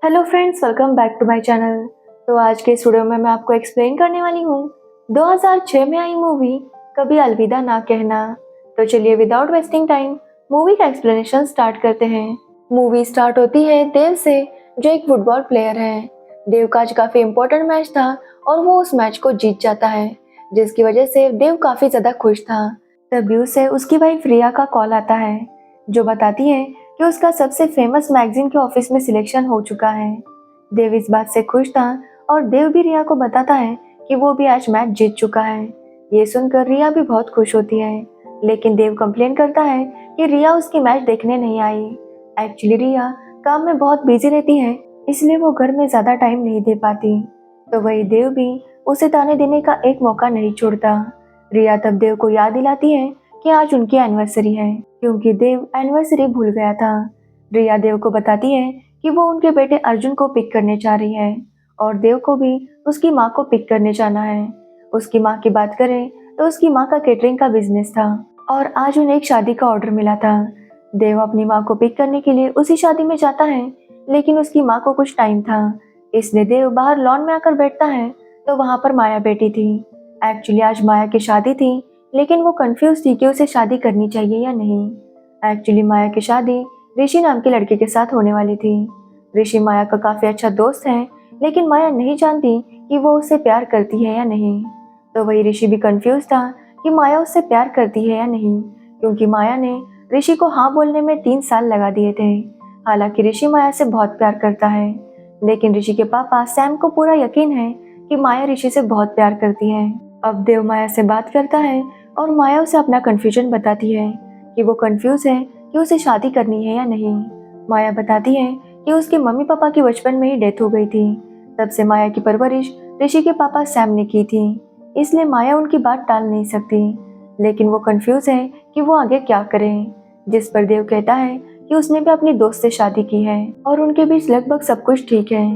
Hello friends, welcome back to my channel. तो आज के इस वीडियो में मैं आपको एक्सप्लेन करने वाली हूँ 2006 में आई मूवी कभी अलविदा ना कहना। तो चलिए विदाउट वेस्टिंग टाइम मूवी का एक्सप्लेनेशन स्टार्ट करते हैं। मूवी स्टार्ट होती है देव से, जो एक फुटबॉल प्लेयर है। देव का आज काफी इम्पोर्टेंट मैच था और वो उस मैच को जीत जाता है, जिसकी वजह से देव काफी ज्यादा खुश था। तभी उसे उसकी वाइफ रिया का कॉल आता है, जो बताती है कि उसका सबसे फेमस मैगजीन के ऑफिस में सिलेक्शन हो चुका है। देव इस बात से खुश था और देव भी रिया को बताता है कि वो भी आज मैच जीत चुका है। ये सुनकर रिया भी बहुत खुश होती है, लेकिन देव कंप्लेन करता है कि रिया उसकी मैच देखने नहीं आई। एक्चुअली रिया काम में बहुत बिजी रहती है, इसलिए वो घर में ज्यादा टाइम नहीं दे पाती। तो वही देव भी उसे ताने देने का एक मौका नहीं छोड़ता। रिया तब देव को याद दिलाती है कि आज उनकी एनिवर्सरी है, क्योंकि देव एनिवर्सरी भूल गया था। रिया देव को बताती है कि वो उनके बेटे अर्जुन को पिक करने जा रही है और देव को भी उसकी माँ को पिक करने जाना है। उसकी माँ की बात करें तो उसकी माँ का केटरिंग का बिजनेस था और आज उन्हें एक शादी का ऑर्डर मिला था। देव अपनी माँ को पिक करने के लिए उसी शादी में जाता है, लेकिन उसकी माँ को कुछ टाइम था, इसलिए देव बाहर लॉन में आकर बैठता है। तो वहाँ पर माया बैठी थी। एक्चुअली आज माया की शादी थी, लेकिन वो कंफ्यूज थी कि उसे शादी करनी चाहिए या नहीं। एक्चुअली माया की शादी ऋषि नाम के लड़के के साथ होने वाली थी। ऋषि माया का काफी अच्छा दोस्त है, लेकिन माया नहीं जानती कि वो उससे प्यार करती है या नहीं। तो वही ऋषि भी कंफ्यूज था कि माया उससे प्यार करती है या नहीं, क्योंकि माया ने ऋषि को हाँ बोलने में 3 साल लगा दिए थे। हालांकि ऋषि माया से बहुत प्यार करता है, लेकिन ऋषि के पापा सैम को पूरा यकीन है कि माया ऋषि से बहुत प्यार करती है। अब देव माया से बात करता है और माया उसे अपना कंफ्यूजन बताती है कि वो कंफ्यूज है कि उसे शादी करनी है या नहीं। माया बताती है कि उसके मम्मी पापा की बचपन में ही डेथ हो गई थी। तब से माया की परवरिश ऋषि के पापा सैम ने की थी, इसलिए माया उनकी बात टाल नहीं सकती। लेकिन वो कंफ्यूज है कि वो आगे क्या करे। जिस पर देव कहता है कि उसने भी अपनी दोस्त से शादी की है और उनके बीच लगभग सब कुछ ठीक है।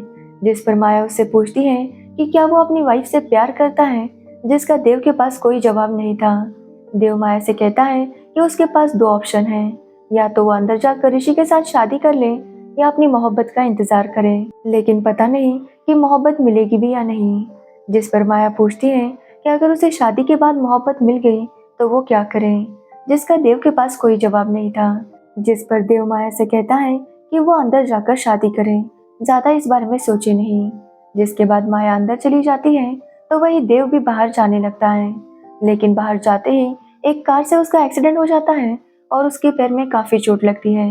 जिस पर माया उससे पूछती है कि क्या वो अपनी वाइफ से प्यार करता है, जिसका देव के पास कोई जवाब नहीं था। देव माया से कहता है कि उसके पास 2 ऑप्शन हैं, या तो वो अंदर जाकर ऋषि के साथ शादी कर ले या अपनी मोहब्बत का इंतजार करे, लेकिन पता नहीं कि मोहब्बत मिलेगी भी या नहीं। जिस पर माया पूछती है कि अगर उसे शादी के बाद मोहब्बत मिल गई तो वो क्या करे, जिसका देव के पास कोई जवाब नहीं था। जिस पर देव माया से कहता है कि वो अंदर जाकर शादी करे, ज्यादा इस बारे में सोचे नहीं। जिसके बाद माया अंदर चली जाती है तो वही देव भी बाहर जाने लगता है, लेकिन बाहर जाते ही एक कार से उसका एक्सीडेंट हो जाता है और उसके पैर में काफी चोट लगती है।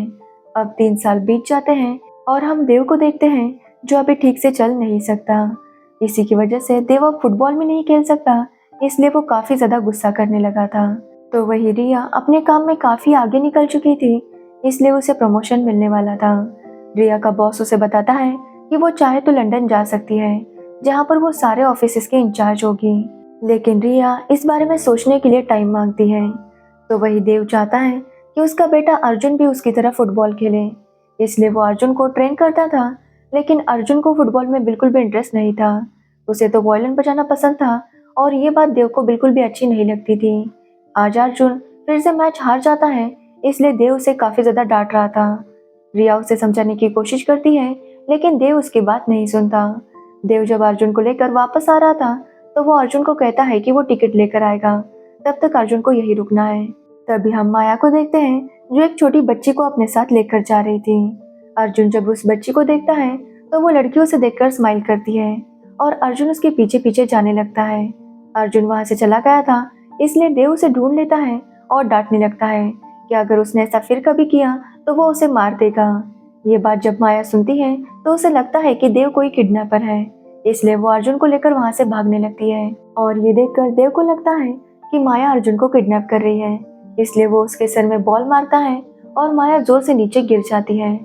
अब 3 साल बीत जाते हैं और हम देव को देखते हैं, जो अभी ठीक से चल नहीं सकता। इसी की वजह से देव अब फुटबॉल में नहीं खेल सकता, इसलिए वो काफी ज्यादा गुस्सा करने लगा था। तो वही रिया अपने काम में काफी आगे निकल चुकी थी, इसलिए उसे प्रमोशन मिलने वाला था। रिया का बॉस उसे बताता है कि वो चाहे तो लंदन जा सकती है, जहाँ पर वो सारे ऑफिस के इंचार्ज होगी, लेकिन रिया इस बारे में सोचने के लिए टाइम मांगती है। तो वही देव चाहता है कि उसका बेटा अर्जुन भी उसकी तरह फुटबॉल खेले, इसलिए वो अर्जुन को ट्रेन करता था। लेकिन अर्जुन को फुटबॉल में बिल्कुल भी इंटरेस्ट नहीं था, उसे तो वायलिन बजाना पसंद था और ये बात देव को बिल्कुल भी अच्छी नहीं लगती थी। आज अर्जुन फिर से मैच हार जाता है, इसलिए देव उसे काफी ज्यादा डांट रहा था। रिया उसे समझाने की कोशिश करती है, लेकिन देव उसकी बात नहीं सुनता। देव जब अर्जुन को लेकर वापस आ रहा था तो वो अर्जुन को कहता है कि वो टिकट लेकर आएगा, तब तक अर्जुन को यही रुकना है। तभी हम माया को देखते हैं, जो एक छोटी बच्ची को अपने साथ लेकर जा रही थी। अर्जुन जब उस बच्ची को देखता है तो वो लड़की उसे देखकर स्माइल करती है और अर्जुन उसके पीछे पीछे जाने लगता है। अर्जुन वहां से चला गया था, इसलिए देव उसे ढूंढ लेता है और डांटने लगता है कि अगर उसने ऐसा फिर कभी किया तो वो उसे मार देगा। ये बात जब माया सुनती है तो उसे लगता है कि देव कोई किडनैपर है, इसलिए वो अर्जुन को लेकर वहां से भागने लगती है। और ये देखकर देव को लगता है कि माया अर्जुन को किडनैप कर रही है, इसलिए वो उसके सर में बॉल मारता है और माया जोर से नीचे गिर जाती है।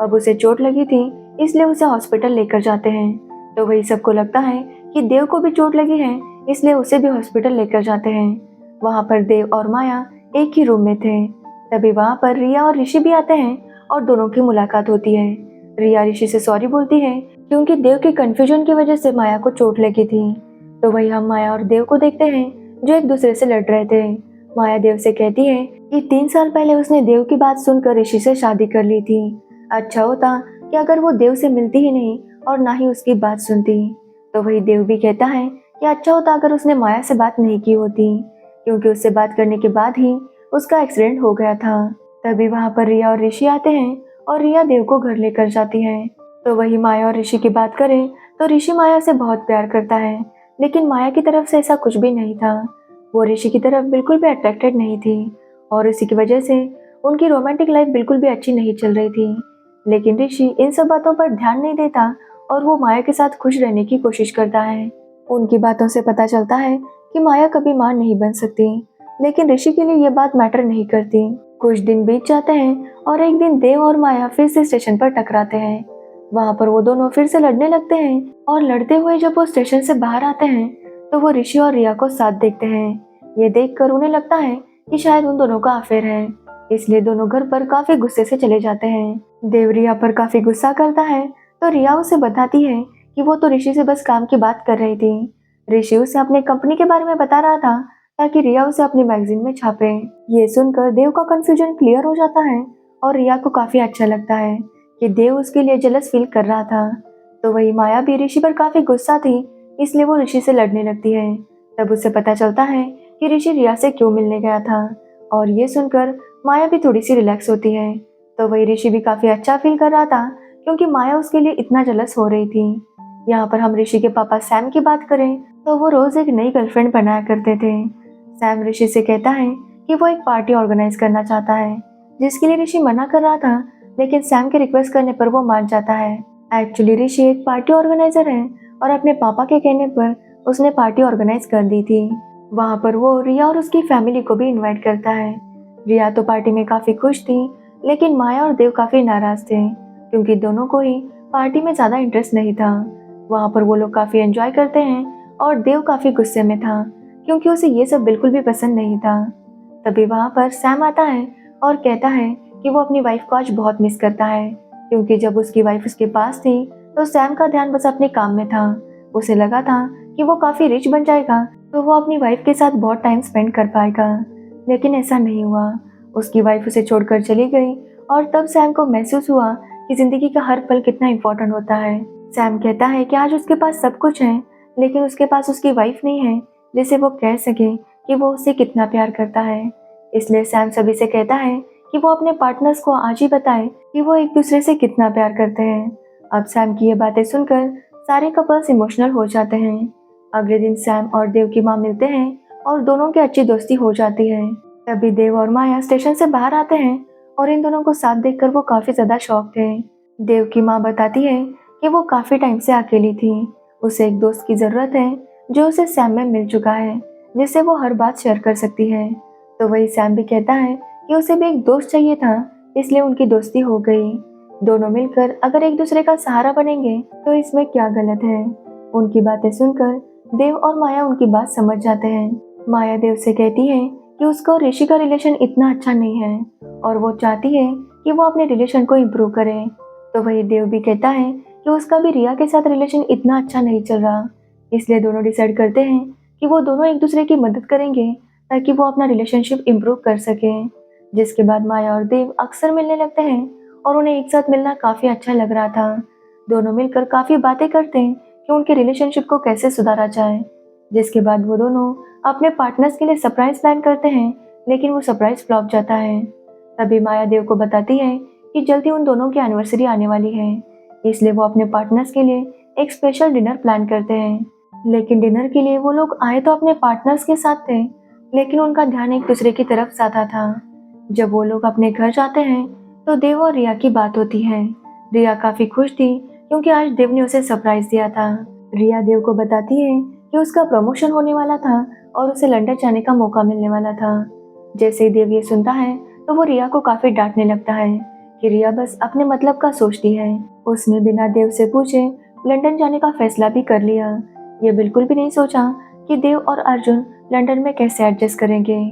अब उसे चोट लगी थी, इसलिए उसे हॉस्पिटल लेकर जाते हैं। तो वही सबको लगता है कि देव को भी चोट लगी है, इसलिए उसे भी हॉस्पिटल लेकर जाते हैं। वहाँ पर देव और माया एक ही रूम में थे। तभी वहाँ पर रिया और ऋषि भी आते हैं और दोनों की मुलाकात होती है। रिया ऋषि से सॉरी बोलती है, क्योंकि देव के कंफ्यूजन की वजह से माया को चोट लगी थी। तो वही हम माया और देव को देखते हैं, जो एक दूसरे से लड़ रहे थे। माया देव से कहती है कि 3 साल पहले उसने देव की बात सुनकर ऋषि से शादी कर ली थी। अच्छा होता कि अगर वो देव से मिलती ही नहीं और ना ही उसकी बात सुनती, तो वही देव भी कहता है कि अच्छा होता अगर उसने माया से बात नहीं की होती, क्योंकि उससे बात करने के बाद ही उसका एक्सीडेंट हो गया था। तभी वहाँ पर रिया और ऋषि आते हैं और रिया देव को घर लेकर जाती है। तो वही माया और ऋषि की बात करें तो ऋषि माया से बहुत प्यार करता है, लेकिन माया की तरफ से ऐसा कुछ भी नहीं था। वो ऋषि की तरफ बिल्कुल भी अट्रैक्टेड नहीं थी और इसी की वजह से उनकी रोमांटिक लाइफ बिल्कुल भी अच्छी नहीं चल रही थी। लेकिन ऋषि इन सब बातों पर ध्यान नहीं देता और वो माया के साथ खुश रहने की कोशिश करता है। उनकी बातों से पता चलता है कि माया कभी मां नहीं बन सकती, लेकिन ऋषि के लिए ये बात मैटर नहीं करती। कुछ दिन बीत जाते हैं और एक दिन देव और माया फिर से स्टेशन पर टकराते हैं। वहाँ पर वो दोनों फिर से लड़ने लगते हैं और लड़ते हुए जब वो स्टेशन से बाहर आते हैं तो वो ऋषि और रिया को साथ देखते हैं। ये देखकर उन्हें लगता है कि शायद उन दोनों का अफेयर है, इसलिए दोनों घर पर काफी गुस्से से चले जाते हैं। देव रिया पर काफी गुस्सा करता है तो रिया उसे बताती है कि वो तो ऋषि से बस काम की बात कर रही थी। ऋषि उसे अपने कंपनी के बारे में बता रहा था ताकि रिया उसे अपनी मैगजीन में छापे। ये सुनकर देव का कंफ्यूजन क्लियर हो जाता है और रिया को काफी अच्छा लगता है कि देव उसके लिए जेलस फील कर रहा था। तो वही माया भी ऋषि पर काफी गुस्सा थी, इसलिए वो ऋषि से लड़ने लगती है। तब उसे पता चलता है कि ऋषि रिया से क्यों मिलने गया था और ये सुनकर माया भी थोड़ी सी रिलैक्स होती है। तो वही ऋषि भी काफी अच्छा फील कर रहा था क्योंकि माया उसके लिए इतना जेलस हो रही थी। यहाँ पर हम ऋषि के पापा सैम की बात करें तो वो रोज एक नई गर्लफ्रेंड बनाया करते थे। सैम ऋषि से कहता है कि वो एक पार्टी ऑर्गेनाइज करना चाहता है, जिसके लिए ऋषि मना कर रहा था, लेकिन सैम के रिक्वेस्ट करने पर वो मान जाता है। एक्चुअली ऋषि एक पार्टी ऑर्गेनाइजर है और अपने पापा के कहने पर उसने पार्टी ऑर्गेनाइज कर दी थी। वहाँ पर वो रिया और उसकी फैमिली को भी इनवाइट करता है। रिया तो पार्टी में काफी खुश थी, लेकिन माया और देव काफी नाराज थे क्योंकि दोनों को ही पार्टी में ज्यादा इंटरेस्ट नहीं था। वहाँ पर वो लोग काफी एंजॉय करते हैं और देव काफी गुस्से में था क्योंकि उसे ये सब बिल्कुल भी पसंद नहीं था। तभी वहाँ पर सैम आता है और कहता है कि वो अपनी वाइफ को आज बहुत मिस करता है, क्योंकि जब उसकी वाइफ उसके पास थी तो सैम का ध्यान बस अपने काम में था। उसे लगा था कि वो काफी रिच बन जाएगा तो वो अपनी वाइफ के साथ बहुत टाइम स्पेंड कर पाएगा, लेकिन ऐसा नहीं हुआ। उसकी वाइफ उसे छोड़कर चली गई और तब सैम को महसूस हुआ कि जिंदगी का हर पल कितना इम्पोर्टेंट होता है। सैम कहता है कि आज उसके पास सब कुछ है, लेकिन उसके पास उसकी वाइफ नहीं है जिसे वो कह सके कि वो उससे कितना प्यार करता है। इसलिए सैम सभी से कहता है कि वो अपने पार्टनर्स को आज ही बताए कि वो एक दूसरे से कितना प्यार करते हैं। अब सैम की ये बातें सुनकर सारे कपल्स इमोशनल हो जाते हैं। अगले दिन सैम और देव की माँ मिलते हैं और दोनों की अच्छी दोस्ती हो जाती है। तभी देव और माया स्टेशन से बाहर आते हैं और इन दोनों को साथ देखकर वो काफी ज्यादा शॉक थे। देव की माँ बताती है कि वो काफी टाइम से अकेली थी, उसे एक दोस्त की जरूरत है जो उसे सैम में मिल चुका है, जिससे वो हर बात शेयर कर सकती है। तो वही सैम भी कहता है कि उसे भी एक दोस्त चाहिए था, इसलिए उनकी दोस्ती हो गई। दोनों मिलकर अगर एक दूसरे का सहारा बनेंगे तो इसमें क्या गलत है। उनकी बातें सुनकर देव और माया उनकी बात समझ जाते हैं। माया देव से कहती है कि उसका और ऋषि का रिलेशन इतना अच्छा नहीं है और वो चाहती है कि वो अपने रिलेशन को इम्प्रूव करे। तो वही देव भी कहता है कि उसका भी रिया के साथ रिलेशन इतना अच्छा नहीं चल रहा, इसलिए दोनों डिसाइड करते हैं कि वो दोनों एक दूसरे की मदद करेंगे ताकि वो अपना रिलेशनशिप इम्प्रूव कर सके। जिसके बाद माया और देव अक्सर मिलने लगते हैं और उन्हें एक साथ मिलना काफी अच्छा लग रहा था। दोनों मिलकर काफी बातें करते हैं कि उनके रिलेशनशिप को कैसे सुधारा जाए। जिसके बाद वो दोनों अपने पार्टनर्स के लिए सरप्राइज प्लान करते हैं, लेकिन वो सरप्राइज फ्लॉप जाता है। तभी माया देव को बताती है कि जल्दी उन दोनों की एनिवर्सरी आने वाली है, इसलिए वो अपने पार्टनर्स के लिए एक स्पेशल डिनर प्लान करते हैं। लेकिन डिनर के लिए वो लोग आए तो अपने पार्टनर्स के साथ थे, लेकिन उनका ध्यान एक दूसरे की तरफ ज्यादा था। जब वो लोग अपने घर जाते हैं तो देव और रिया की बात होती है। रिया काफी खुश थी क्योंकि आज देव ने उसे सरप्राइज दिया था। रिया देव को बताती है कि उसका प्रमोशन होने वाला था और उसे लंदन जाने का मौका मिलने वाला था। जैसे ही देव ये सुनता है तो वो रिया को काफी डांटने लगता है कि रिया बस अपने मतलब का सोचती है। उसने बिना देव से पूछे लंदन जाने का फैसला भी कर लिया। ये बिल्कुल भी नहीं सोचा कि देव और अर्जुन लंदन में कैसे एडजस्ट करेंगे।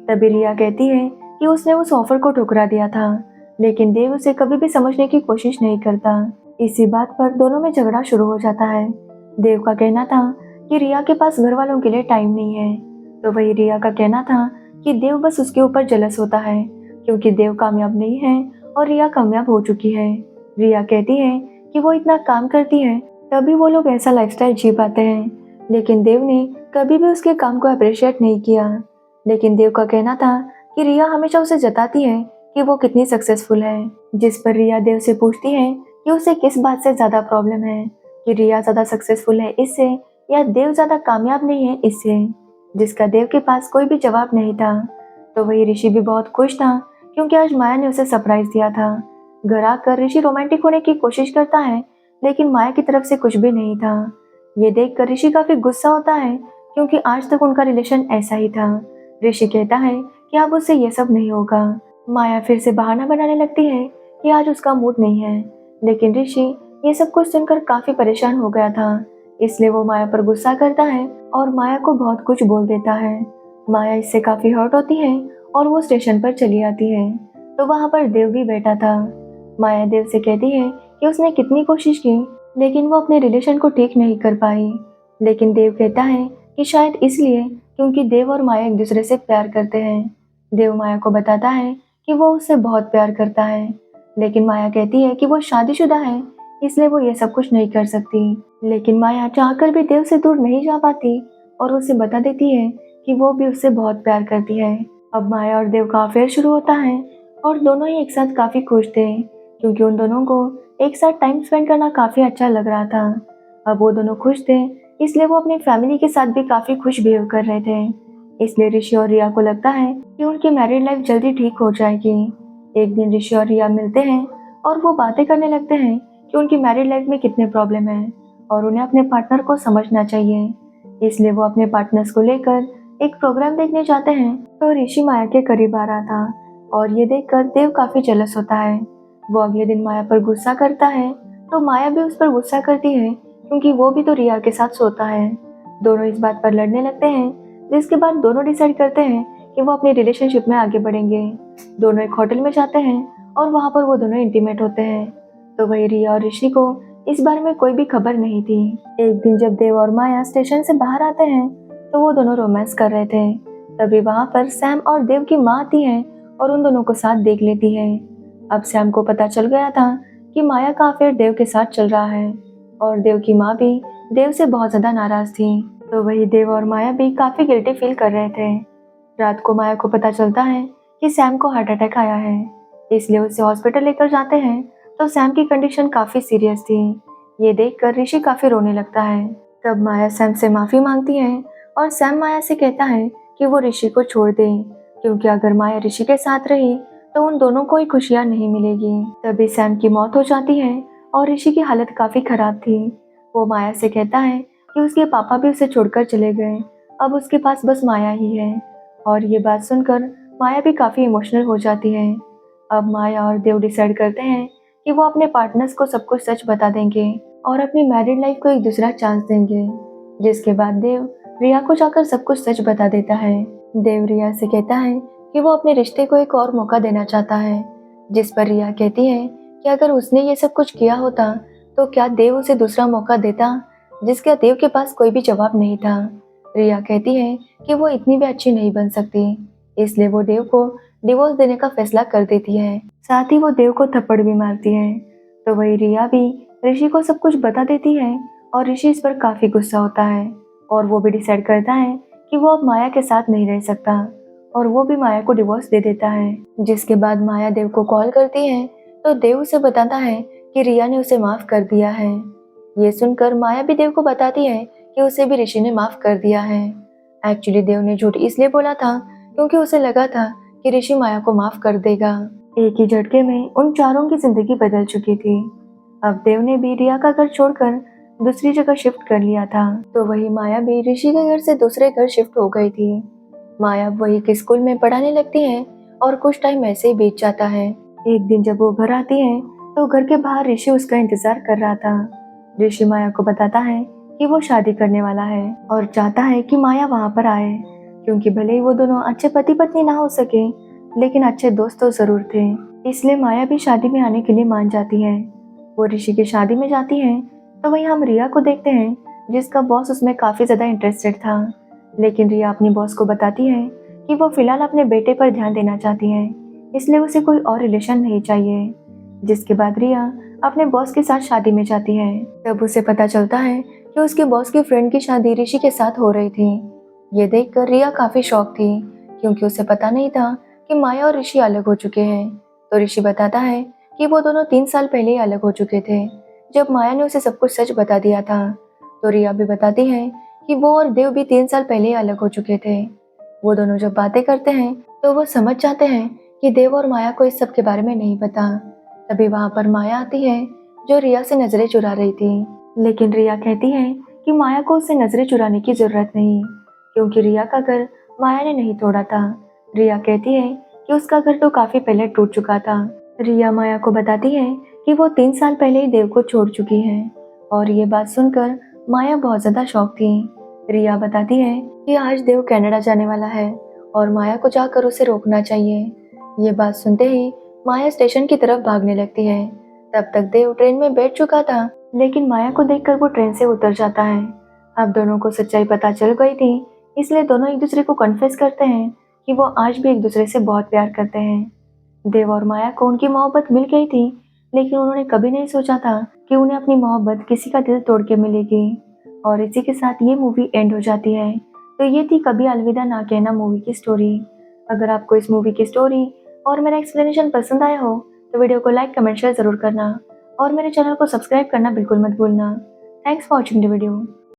तभी रिया कहती है कि उसने उस ऑफर को ठुकरा दिया था, लेकिन देव उसे कभी भी समझने की कोशिश नहीं करता। इसी बात पर दोनों में झगड़ा शुरू हो जाता है। देव का कहना था कि रिया के पास घर वालों के लिए टाइम नहीं है, तो वही रिया का कहना था कि देव बस उसके ऊपर जेलस होता है क्योंकि देव कामयाब नहीं है और रिया कामयाब हो चुकी है। रिया कहती है कि वो इतना काम करती है तभी वो लोग ऐसा लाइफस्टाइल जी पाते हैं, लेकिन देव ने कभी भी उसके काम को अप्रिशिएट नहीं किया। लेकिन देव का कहना था कि रिया हमेशा उसे जताती है कि वो कितनी सक्सेसफुल है, जिस पर रिया देव से पूछती है कि उसे किस बात से ज्यादा प्रॉब्लम है, कि रिया ज्यादा सक्सेसफुल है इससे या देव ज्यादा कामयाब नहीं है इससे, जिसका देव के पास कोई भी जवाब नहीं था। तो वही ऋषि भी बहुत खुश था क्योंकि आज माया ने उसे सरप्राइज दिया था। घर आकर ऋषि रोमांटिक होने की कोशिश करता है, लेकिन माया की तरफ से कुछ भी नहीं था। ये देखकर ऋषि काफी गुस्सा होता है क्योंकि आज तक उनका रिलेशन ऐसा ही था। ऋषि कहता है कि अब उससे ये सब नहीं होगा। माया फिर से बहाना बनाने लगती है कि आज उसका मूड नहीं है, लेकिन ऋषि ये सब कुछ सुनकर काफी परेशान हो गया था, इसलिए वो माया पर गुस्सा करता है और माया को बहुत कुछ बोल देता है। माया इससे काफी हर्ट होती है और वो स्टेशन पर चली आती है, तो वहाँ पर देव भी बैठा था। माया देव से कहती है कि उसने कितनी कोशिश की लेकिन वो अपने रिलेशन को ठीक नहीं कर पाई, लेकिन देव कहता है कि शायद इसलिए क्योंकि देव और माया एक दूसरे से प्यार करते हैं। देव माया को बताता है कि वो उससे बहुत प्यार करता है, लेकिन माया कहती है कि वो शादीशुदा है इसलिए वो ये सब कुछ नहीं कर सकती। लेकिन माया चाहकर भी देव से दूर नहीं जा पाती और उसे बता देती है कि वो भी उससे बहुत प्यार करती है। अब माया और देव का अफेयर शुरू होता है और दोनों ही एक साथ काफी खुश थे क्योंकि उन दोनों को एक साथ टाइम स्पेंड करना काफी अच्छा लग रहा था। अब वो दोनों खुश थे इसलिए वो अपनी फैमिली के साथ भी काफी खुश बिहेव कर रहे थे, इसलिए ऋषि और रिया को लगता है कि उनकी मैरिड लाइफ जल्दी ठीक हो जाएगी। एक दिन ऋषि और रिया मिलते हैं और वो बातें करने लगते हैं कि उनकी मैरिड लाइफ में कितने प्रॉब्लम है और उन्हें अपने पार्टनर को समझना चाहिए, इसलिए वो अपने पार्टनर्स को लेकर एक प्रोग्राम देखने जाते हैं। तो ऋषि माया के करीब आ रहा था और ये देखकर देव काफी जेलस होता है। वो अगले दिन माया पर गुस्सा करता है, तो माया भी उस पर गुस्सा करती है क्योंकि वो भी तो रिया के साथ सोता है। दोनों इस बात पर लड़ने लगते हैं, जिसके बाद दोनों डिसाइड करते हैं कि वो अपनी रिलेशनशिप में आगे बढ़ेंगे। दोनों एक होटल में जाते हैं और वहाँ पर वो दोनों इंटीमेट होते हैं। तो वही रिया और ऋषि को इस बारे में कोई भी खबर नहीं थी। एक दिन जब देव और माया स्टेशन से बाहर आते हैं तो वो दोनों रोमांस कर रहे थे। तभी वहाँ पर सैम और देव की माँ आती है और उन दोनों को साथ देख लेती है। अब सैम को पता चल गया था कि माया का अफेयर देव के साथ चल रहा है और देव की माँ भी देव से बहुत ज्यादा नाराज थी। तो वही देव और माया भी काफी गिल्टी फील कर रहे थे। रात को माया को पता चलता है कि सैम को हार्ट अटैक आया है, इसलिए उसे हॉस्पिटल लेकर जाते हैं। तो सैम की कंडीशन काफी सीरियस थी। ये देखकर ऋषि काफी रोने लगता है। तब माया सैम से माफी मांगती है और सैम माया से कहता है कि वो ऋषि को छोड़ दे क्योंकि अगर माया ऋषि के साथ रही तो उन दोनों को ही खुशियां नहीं मिलेगी। तभी सैम की मौत हो जाती है और ऋषि की हालत काफी खराब थी। वो माया से कहता है कि उसके पापा भी उसे छोड़कर चले गए, अब उसके पास बस माया ही है। और ये बात सुनकर माया भी काफी इमोशनल हो जाती है। अब माया और देव डिसाइड करते हैं कि वो अपने पार्टनर्स को सब कुछ सच बता देंगे और अपनी मैरिड लाइफ को एक दूसरा चांस देंगे। जिसके बाद देव रिया को जाकर सब कुछ सच बता देता है। देव रिया से कहता है कि वो अपने रिश्ते को एक और मौका देना चाहता है, जिस पर रिया कहती है कि अगर उसने ये सब कुछ किया होता तो क्या देव उसे दूसरा मौका देता, जिसका देव के पास कोई भी जवाब नहीं था। रिया कहती है कि वो इतनी भी अच्छी नहीं बन सकती, इसलिए वो देव को डिवोर्स देने का फैसला कर देती है। साथ ही वो देव को थप्पड़ भी मारती है। तो वही रिया भी ऋषि को सब कुछ बता देती है और ऋषि इस पर काफी गुस्सा होता है और वो भी डिसाइड करता है कि वो अब माया के साथ नहीं रह सकता और वो भी माया को डिवोर्स दे देता है। जिसके बाद माया देव को कॉल करती है तो देव उसे बताता है कि रिया ने उसे माफ कर दिया है। ये सुनकर माया भी देव को बताती है कि उसे भी ऋषि ने माफ कर दिया है। एक्चुअली देव ने झूठ इसलिए बोला था क्योंकि उसे लगा था कि ऋषि माया को माफ कर देगा। एक ही झटके में उन चारों की जिंदगी बदल चुकी थी। अब देव ने भी रिया का घर छोड़कर दूसरी जगह शिफ्ट कर लिया था। तो वही माया भी ऋषि के घर से दूसरे घर शिफ्ट हो गई थी। माया वही के स्कूल में पढ़ाने लगती है और कुछ टाइम ऐसे ही बीत जाता है। एक दिन जब वो घर आती है तो घर के बाहर ऋषि उसका इंतजार कर रहा था। ऋषि माया को बताता है कि वो शादी करने वाला है और चाहता है कि माया वहाँ पर आए, क्योंकि भले ही वो दोनों अच्छे पति पत्नी ना हो सके लेकिन अच्छे दोस्त तो जरूर थे। इसलिए माया भी शादी में आने के लिए मान जाती है। वो ऋषि की शादी में जाती है तो वहीं हम रिया को देखते हैं, जिसका बॉस उसमें काफी ज्यादा इंटरेस्टेड था। लेकिन रिया अपनी बॉस को बताती है कि वो फिलहाल अपने बेटे पर ध्यान देना चाहती है, इसलिए उसे कोई और रिलेशन नहीं चाहिए। जिसके बाद रिया अपने बॉस के साथ शादी में जाती है। तब उसे पता चलता है कि उसके बॉस की फ्रेंड की शादी ऋषि के साथ हो रही थी। ये देखकर रिया काफी शॉक थी, क्योंकि उसे पता नहीं था कि माया और ऋषि अलग हो चुके हैं। तो ऋषि बताता है कि वो दोनों 3 साल पहले ही अलग हो चुके थे, जब माया ने उसे सब कुछ सच बता दिया था। तो रिया भी बताती है कि वो और देव भी 3 साल पहले ही अलग हो चुके थे। वो दोनों जब बातें करते हैं तो वो समझ जाते हैं कि देव और माया को इस सब के बारे में नहीं पता। तभी वहां पर माया आती है, जो रिया से नजरें चुरा रही थी। लेकिन रिया कहती है कि माया को उससे नजरें चुराने की जरूरत नहीं, क्योंकि रिया का घर माया ने नहीं तोड़ा था। रिया कहती है कि उसका घर तो काफी पहले टूट चुका था। रिया माया को बताती है कि वो 3 साल पहले ही देव को छोड़ चुकी है, और ये बात सुनकर माया बहुत ज्यादा शॉक थी। रिया बताती है कि आज देव कनाडा जाने वाला है और माया को जाकर उसे रोकना चाहिए। ये बात सुनते ही माया स्टेशन की तरफ भागने लगती है। तब तक देव ट्रेन में बैठ चुका था, लेकिन माया को देखकर वो ट्रेन से उतर जाता है। अब दोनों को सच्चाई पता चल गई थी, इसलिए दोनों एक दूसरे को कन्फेस करते हैं कि वो आज भी एक दूसरे से बहुत प्यार करते हैं। देव और माया को उनकी मोहब्बत मिल गई थी, लेकिन उन्होंने कभी नहीं सोचा था कि उन्हें अपनी मोहब्बत किसी का दिल तोड़ के मिलेगी। और इसी के साथ ये मूवी एंड हो जाती है। तो ये थी कभी अलविदा ना कहना मूवी की स्टोरी। अगर आपको इस मूवी की स्टोरी और मेरा एक्सप्लेनेशन पसंद आया हो तो वीडियो को लाइक कमेंट शेयर जरूर करना, और मेरे चैनल को सब्सक्राइब करना बिल्कुल मत भूलना। Thanks for watching the video.